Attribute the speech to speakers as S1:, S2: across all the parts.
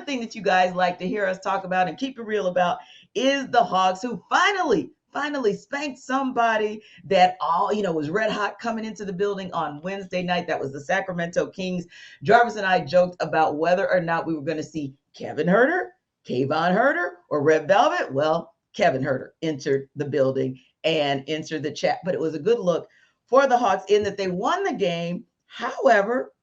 S1: other thing that you guys like to hear us talk about and keep it real about is the Hawks, who finally spanked somebody that was red hot coming into the building on Wednesday night. That was the Sacramento Kings. Jarvis and I joked about whether or not we were going to see Kevin Huerter, Kayvon Huerter, or Red Velvet. Well, Kevin Huerter entered the building and entered the chat, but it was a good look for the Hawks in that they won the game. However,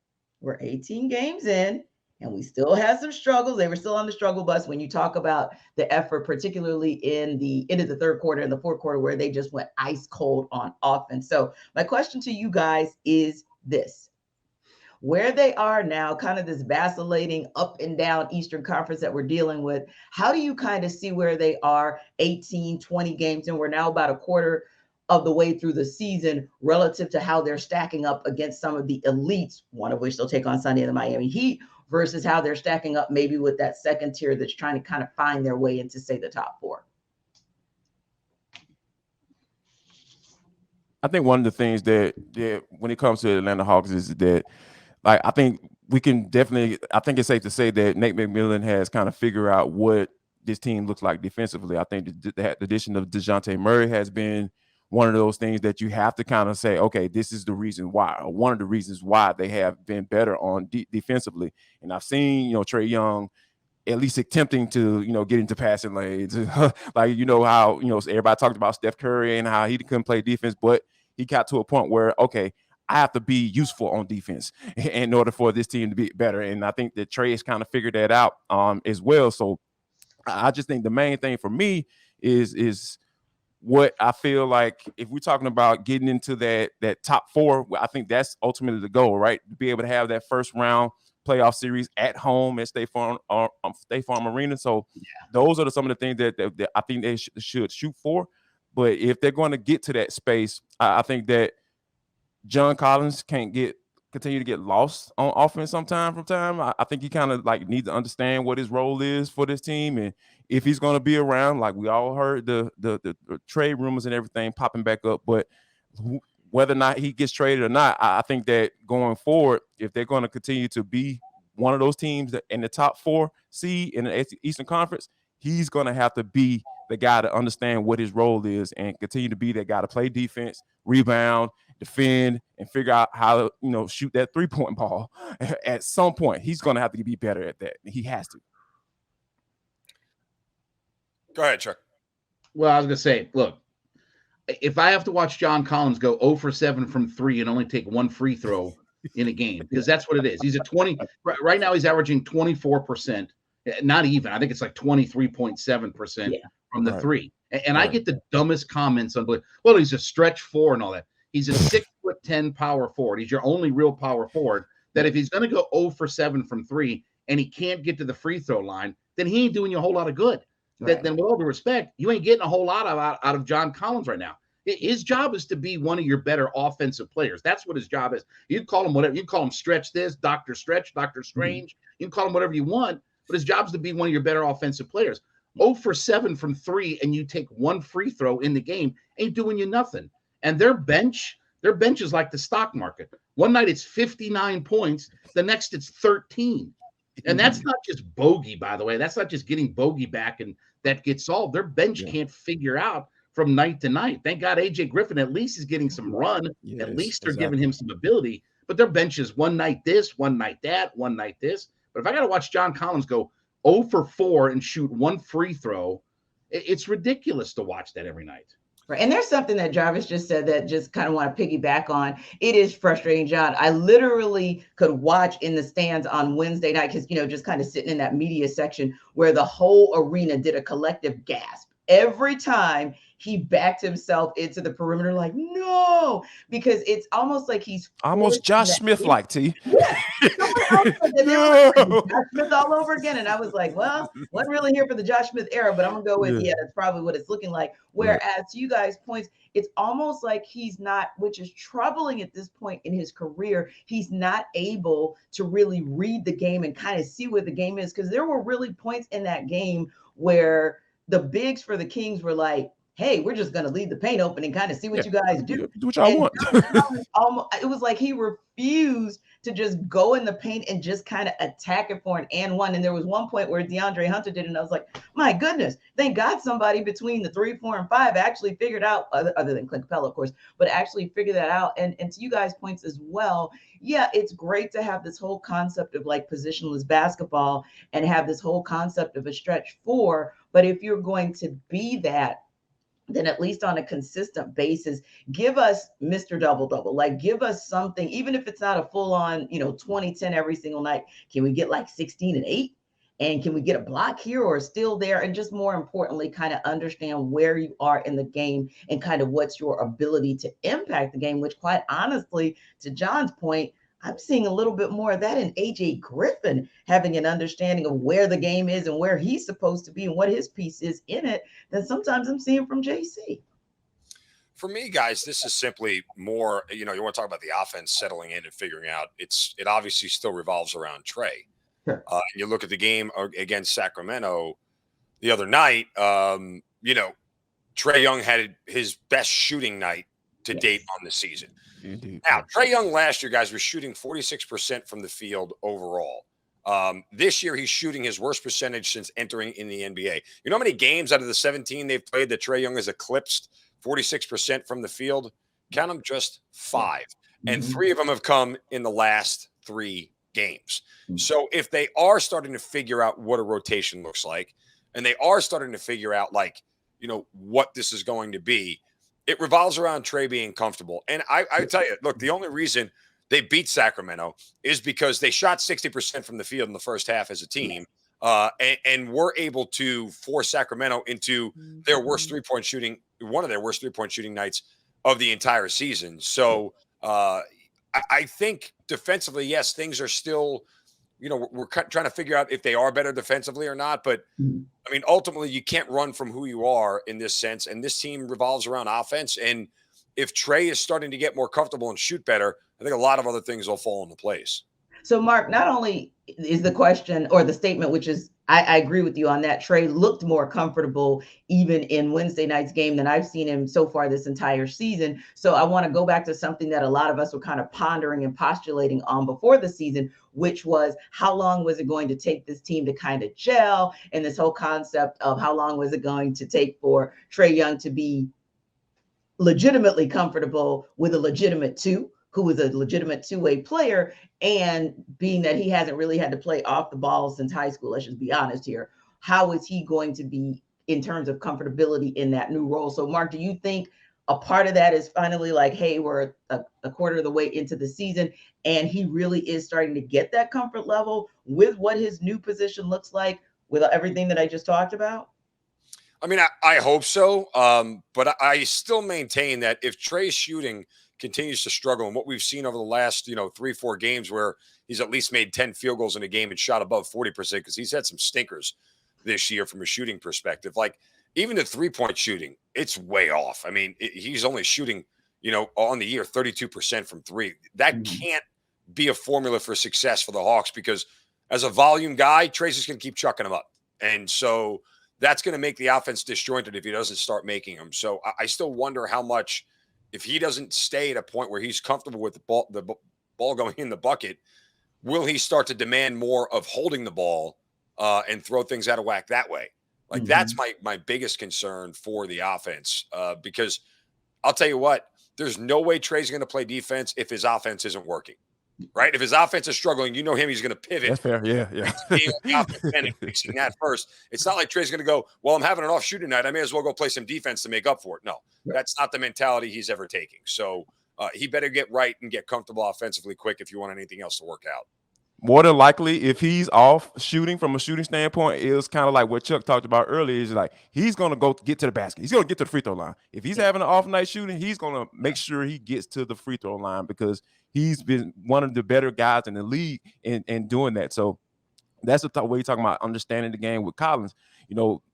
S1: we're 18 games in, and we still had some struggles. They were still on the struggle bus when you talk about the effort, particularly in the end of the third quarter and the fourth quarter, where they just went ice cold on offense. So my question to you guys is this: where they are now, kind of this vacillating up and down Eastern Conference that we're dealing with, how do you kind of see where they are 18, 20 games, and we're now about a quarter of the way through the season relative to how they're stacking up against some of the elites, one of which they'll take on Sunday, the Miami Heat, versus how they're stacking up maybe with that second tier that's trying to kind of find their way into, say, the top four?
S2: I think one of the things that when it comes to the Atlanta Hawks is that, like, I think it's safe to say that Nate McMillan has kind of figured out what this team looks like defensively. I think the addition of DeJounte Murray has been one of those things that you have to kind of say, okay, this is the reason why, or one of the reasons why they have been better on defensively. And I've seen, Trey Young at least attempting to, get into passing lanes. Like, how, everybody talked about Steph Curry and how he couldn't play defense, but he got to a point where, okay, I have to be useful on defense in order for this team to be better. And I think that Trey has kind of figured that out as well. So I just think the main thing for me is what I feel like if we're talking about getting into that top four, I think that's ultimately the goal, right? To be able to have that first round playoff series at home at State Farm Arena. So those are some of the things that I think they should shoot for. But if they're going to get to that space, I think that John Collins continue to get lost on offense from time. I think he kind of like needs to understand what his role is for this team, and if he's going to be around. Like we all heard the trade rumors and everything popping back up, but whether or not he gets traded or not, I think that going forward, if they're going to continue to be one of those teams that in the top 4 seed in the Eastern Conference, he's going to have to be the guy to understand what his role is and continue to be that guy to play defense, rebound, defend, and figure out how to, shoot that 3-point ball. At some point, he's going to have to be better at that. He has to.
S3: Go ahead, Chuck.
S4: Well, I was going to say, look, if I have to watch John Collins go 0 for 7 from 3 and only take one free throw in a game, because that's what it is. He's at 20 right now. He's averaging 24%. Not even. I think it's like 23.7% from the 3. And I get the dumbest comments on, well, he's a stretch 4 and all that. He's a 6'10" power forward. He's your only real power forward. That if he's going to go 0 for 7 from 3 and he can't get to the free throw line, then he ain't doing you a whole lot of good. Right. Then with all due respect, you ain't getting a whole lot out of John Collins right now. His job is to be one of your better offensive players. That's what his job is. You can call him whatever. You can call him Stretch this, Dr. Stretch, Dr. Strange. You can call him whatever you want, but his job is to be one of your better offensive players. 0 for 7 from 3 and you take one free throw in the game ain't doing you nothing. And their bench is like the stock market. One night it's 59 points. The next it's 13. And that's not just bogey, by the way. That's not just getting bogey back and that gets solved. Their bench can't figure out from night to night. Thank God AJ Griffin at least is getting some run. Yes, at least they're giving him some ability. But their bench is one night this, one night that, one night this. But if I got to watch John Collins go 0 for 4 and shoot one free throw, it's ridiculous to watch that every night.
S1: Right. And there's something that Jarvis just said that just kind of want to piggyback on. It is frustrating, John. I literally could watch in the stands on Wednesday night because, just kind of sitting in that media section where the whole arena did a collective gasp every time he backed himself into the perimeter, like, no, because it's almost like he's
S2: almost Josh Smith like T.
S1: Yeah. No. Josh Smith all over again. And I was like, well, wasn't really here for the Josh Smith era, but I'm gonna go with that's probably what it's looking like. Whereas to you guys' points, it's almost like he's not, which is troubling at this point in his career, he's not able to really read the game and kind of see where the game is. Because there were really points in that game where the bigs for the Kings were like, hey, we're just going to leave the paint open and kind of see what you guys do.
S2: Do what y'all want.
S1: It was like he refused to just go in the paint and just kind of attack it for an and one. And there was one point where DeAndre Hunter did it, and I was like, my goodness, thank God somebody between the 3, 4, and 5 actually figured out, other than Clint Capella, of course, but actually figured that out. And to you guys' points as well, yeah, it's great to have this whole concept of like positionless basketball and have this whole concept of a stretch four. But if you're going to be that, then at least on a consistent basis, give us Mr. Double-Double. Like, give us something, even if it's not a full-on, 20-10 every single night. Can we get like 16 and 8? And can we get a block here or still there? And just more importantly, kind of understand where you are in the game and kind of what's your ability to impact the game, which quite honestly, to Jon's point, I'm seeing a little bit more of that in AJ Griffin, having an understanding of where the game is and where he's supposed to be and what his piece is in it than sometimes I'm seeing from JC.
S3: For me, guys, this is simply more, you want to talk about the offense settling in and figuring out it obviously still revolves around Trae.
S1: Sure.
S3: You look at the game against Sacramento the other night, Trae Young had his best shooting night to date on the season.
S2: Indeed.
S3: Now, Trey Young last year, guys, was shooting 46% from the field overall. This year, he's shooting his worst percentage since entering in the NBA. You know how many games out of the 17 they've played that Trey Young has eclipsed 46% from the field? Count them, just 5. And 3 of them have come in the last 3 games. So if they are starting to figure out what a rotation looks like, and they are starting to figure out, what this is going to be, it revolves around Trae being comfortable. And I tell you, look, the only reason they beat Sacramento is because they shot 60% from the field in the first half as a team, and were able to force Sacramento into their worst three-point shooting, one of their worst three-point shooting nights of the entire season. So I think defensively, yes, things are still, we're trying to figure out if they are better defensively or not. But I mean, ultimately, you can't run from who you are in this sense. And this team revolves around offense. And if Trae is starting to get more comfortable and shoot better, I think a lot of other things will fall into place.
S1: So, Mark, not only is the question or the statement, which is, I agree with you on that, Trae looked more comfortable even in Wednesday night's game than I've seen him so far this entire season. So I want to go back to something that a lot of us were kind of pondering and postulating on before the season, which was how long was it going to take this team to kind of gel, and this whole concept of how long was it going to take for Trey Young to be legitimately comfortable with a legitimate 2, who was a legitimate two-way player, and being that he hasn't really had to play off the ball since high school, let's just be honest here, how is he going to be in terms of comfortability in that new role? So, Mark, do you think a part of that is finally like, hey, we're a quarter of the way into the season, and he really is starting to get that comfort level with what his new position looks like with everything that I just talked about?
S3: I mean, I hope so, but I still maintain that if Trae's shooting continues to struggle, and what we've seen over the last 3-4 games where he's at least made 10 field goals in a game and shot above 40%, because he's had some stinkers this year from a shooting perspective. Like, even the 3-point shooting, it's way off. I mean, he's only shooting on the year 32% from 3. That can't be a formula for success for the Hawks, because as a volume guy, Trae's just going to keep chucking them up, and so that's going to make the offense disjointed if he doesn't start making them. So I still wonder how much, if he doesn't stay at a point where he's comfortable with the ball going in the bucket, will he start to demand more of holding the ball and throw things out of whack that way? Like, that's my biggest concern for the offense, because I'll tell you what, there's no way Trae's going to play defense if his offense isn't working, right? If his offense is struggling, he's going to pivot.
S2: That's fair. Yeah.
S3: And fixing that first. It's not like Trae's going to go, well, I'm having an off shooting night, I may as well go play some defense to make up for it. No, that's not the mentality he's ever taking. So he better get right and get comfortable offensively quick if you want anything else to work out.
S2: More than likely, if he's off shooting from a shooting standpoint, it's kind of like what Chuck talked about earlier. Is like he's going to go get to the basket. He's going to get to the free throw line. If he's having an off night shooting, he's going to make sure he gets to the free throw line, because he's been one of the better guys in the league in doing that. So that's the way you're talking about understanding the game with Collins.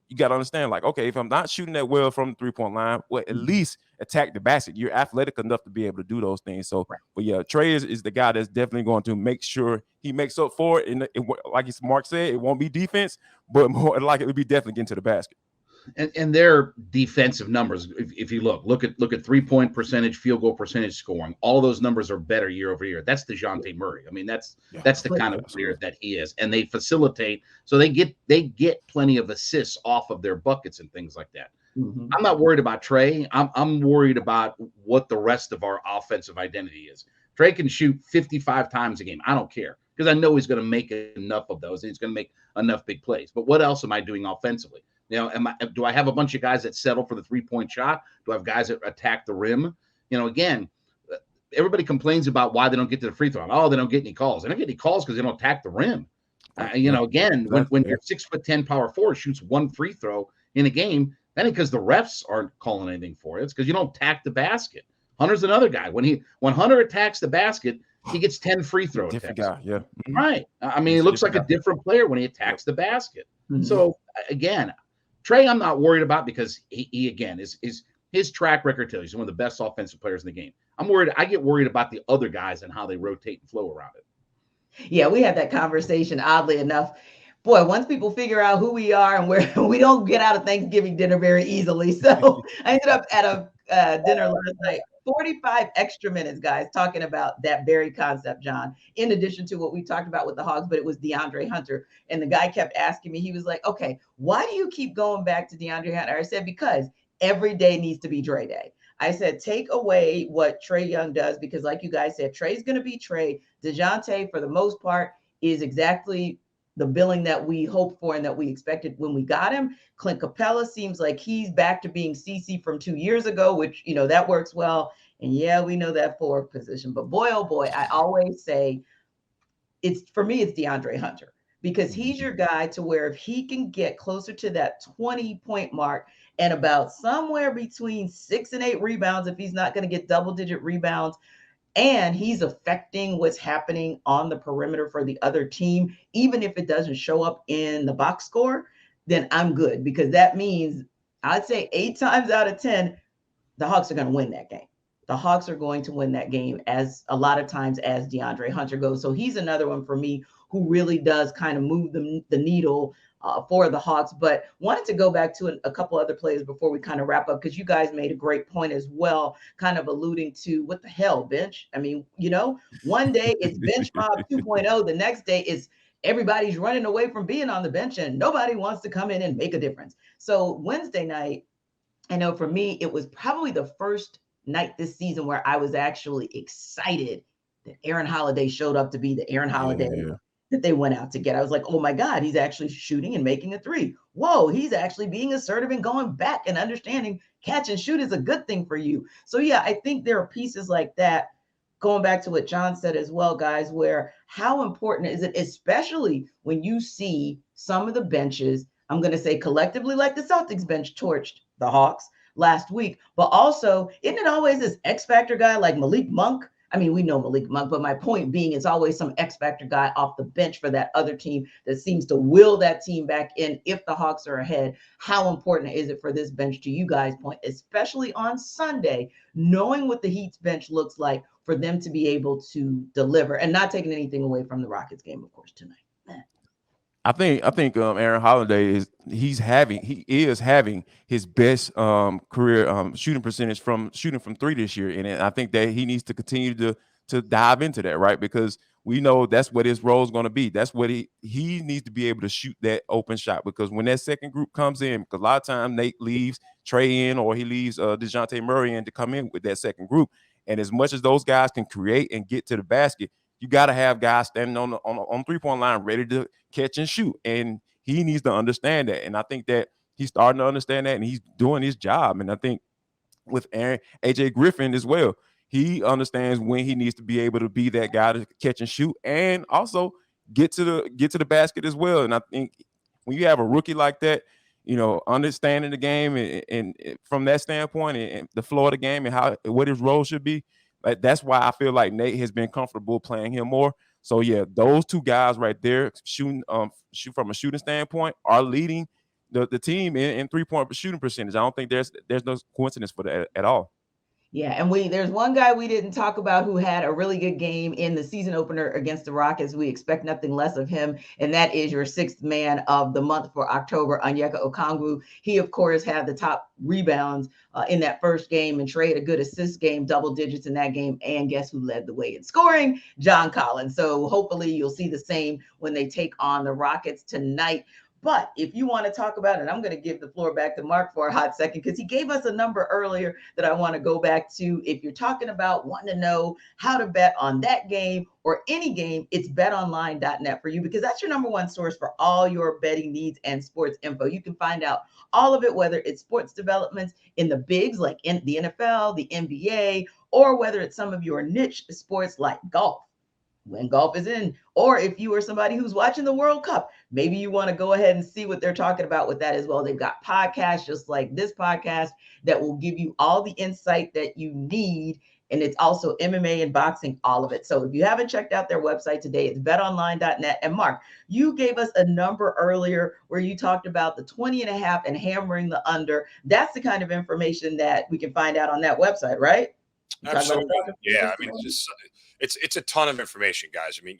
S2: You got to understand, like, okay, if I'm not shooting that well from the three-point line, well, at least attack the basket. You're athletic enough to be able to do those things. So, but yeah, Trae is the guy that's definitely going to make sure he makes up for it. And like Mark said, it won't be defense, but more like it would be definitely getting to the basket.
S4: and their defensive numbers, if you look at 3-point percentage, field goal percentage, scoring, all of those numbers are better year over year. That's DeJounte Murray. I mean, that's the kind of player that he is, and they facilitate, so they get plenty of assists off of their buckets and things like that.
S1: Mm-hmm.
S4: I'm not worried about Trae. I'm worried about what the rest of our offensive identity is. Trae can shoot 55 times a game. I don't care, because I know he's going to make enough of those, and he's going to make enough big plays. But what else am I doing offensively? You know, do I have a bunch of guys that settle for the 3-point shot? Do I have guys that attack the rim? You know, again, everybody complains about why they don't get to the free throw. Oh, they don't get any calls. They don't get any calls because they don't attack the rim. You know, again, when your 6'10" power forward shoots one free throw in a game, that ain't because the refs aren't calling anything for it. It's because you don't attack the basket. Hunter's another guy. When Hunter attacks the basket, he gets 10 free throw
S2: different
S4: attempts.
S2: guy, yeah.
S4: Right. I mean, he looks like a different player when he attacks the basket. So again, Trae, I'm not worried about, because he again is his track record tells you he's one of the best offensive players in the game. I get worried about the other guys and how they rotate and flow around it.
S1: Yeah, we had that conversation, oddly enough. Boy, once people figure out who we are and where we don't get out of Thanksgiving dinner very easily. So I ended up at a dinner last night, 45 extra minutes, guys, talking about that very concept, John, in addition to what we talked about with the Hogs, but it was DeAndre Hunter. And the guy kept asking me, he was like, okay, why do you keep going back to DeAndre Hunter? I said, because every day needs to be Dre Day. I said, take away what Trey Young does, because like you guys said, Trey's going to be Trey. DeJounte, for the most part, is exactly the billing that we hoped for and that we expected when we got him. Clint Capella seems like he's back to being CC from 2 years ago, which, you know, that works well. And yeah, we know that forward position. But boy, oh boy, I always say for me, it's DeAndre Hunter, because he's your guy to where if he can get closer to that 20-point mark and about somewhere between 6 and 8 rebounds, if he's not going to get double-digit rebounds, and he's affecting what's happening on the perimeter for the other team, even if it doesn't show up in the box score, then I'm good, because that means I'd say 8 times out of 10, the Hawks are going to win that game. The Hawks are going to win that game as a lot of times as DeAndre Hunter goes. So he's another one for me who really does kind of move the needle for the Hawks. But wanted to go back to a couple other players before we kind of wrap up, because you guys made a great point as well, kind of alluding to what the hell, bench. I mean, you know, one day it's bench mob 2.0. The next day is everybody's running away from being on the bench and nobody wants to come in and make a difference. So Wednesday night, I know for me, it was probably the first night this season where I was actually excited that Aaron Holiday showed up to be the Aaron Holiday that they went out to get. I was like, oh my God, he's actually shooting and making a three. Whoa, he's actually being assertive and going back and understanding catch and shoot is a good thing for you. So yeah, I think there are pieces like that, going back to what John said as well, guys, where how important is it, especially when you see some of the benches, I'm going to say collectively, like the Celtics bench torched the Hawks last week, but also, isn't it always this X factor guy like Malik Monk? I mean, we know Malik Monk, but my point being, it's always some X factor guy off the bench for that other team that seems to will that team back in if the Hawks are ahead. How important is it for this bench, to you guys' point, especially on Sunday, knowing what the Heat's bench looks like, for them to be able to deliver, and not taking anything away from the Rockets game, of course, tonight?
S2: I think Aaron Holiday is having his best career shooting percentage from shooting from 3 this year, and I think that he needs to continue to dive into that, right? Because we know that's what his role is going to be. That's what he needs to be able to shoot that open shot, because when that second group comes in, because a lot of times Nate leaves Trey in, or he leaves DeJounte Murray in to come in with that second group, and as much as those guys can create and get to the basket, you got to have guys standing on the 3-point line ready to catch and shoot. And he needs to understand that. And I think that he's starting to understand that, and he's doing his job. And I think with AJ Griffin as well, he understands when he needs to be able to be that guy to catch and shoot, and also get to the basket as well. And I think when you have a rookie like that, you know, understanding the game and from that standpoint, and the flow of the game and what his role should be, that's why I feel like Nate has been comfortable playing him more. So yeah, those two guys right there shoot from a shooting standpoint are leading the team in 3-point shooting percentage. I don't think there's no coincidence for that at all.
S1: Yeah, and there's one guy we didn't talk about who had a really good game in the season opener against the Rockets. We expect nothing less of him, and that is your sixth man of the month for October, Onyeka Okongwu. He, of course, had the top rebounds in that first game, and Trae had a good assist game, double digits in that game. And guess who led the way in scoring? John Collins. So hopefully you'll see the same when they take on the Rockets tonight. But if you want to talk about it, I'm going to give the floor back to Mark for a hot second because he gave us a number earlier that I want to go back to. If you're talking about wanting to know how to bet on that game or any game, it's betonline.net for you because that's your number one source for all your betting needs and sports info. You can find out all of it, whether it's sports developments in the bigs like in the NFL, the NBA, or whether it's some of your niche sports like golf. When golf is in, or if you are somebody who's watching the World Cup, maybe you want to go ahead and see what they're talking about with that as well. They've got podcasts just like this podcast that will give you all the insight that you need. And it's also MMA and boxing, all of it. So if you haven't checked out their website today, it's betonline.net. And Mark, you gave us a number earlier where you talked about the 20.5 and hammering the under. That's the kind of information that we can find out on that website, right?
S3: Absolutely. Yeah. I mean, it's a ton of information, guys. I mean,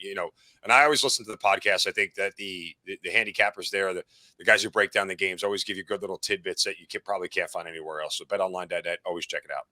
S3: and I always listen to the podcast. I think that the handicappers there, the guys who break down the games always give you good little tidbits that you probably can't find anywhere else. So betonline.net, always check it out.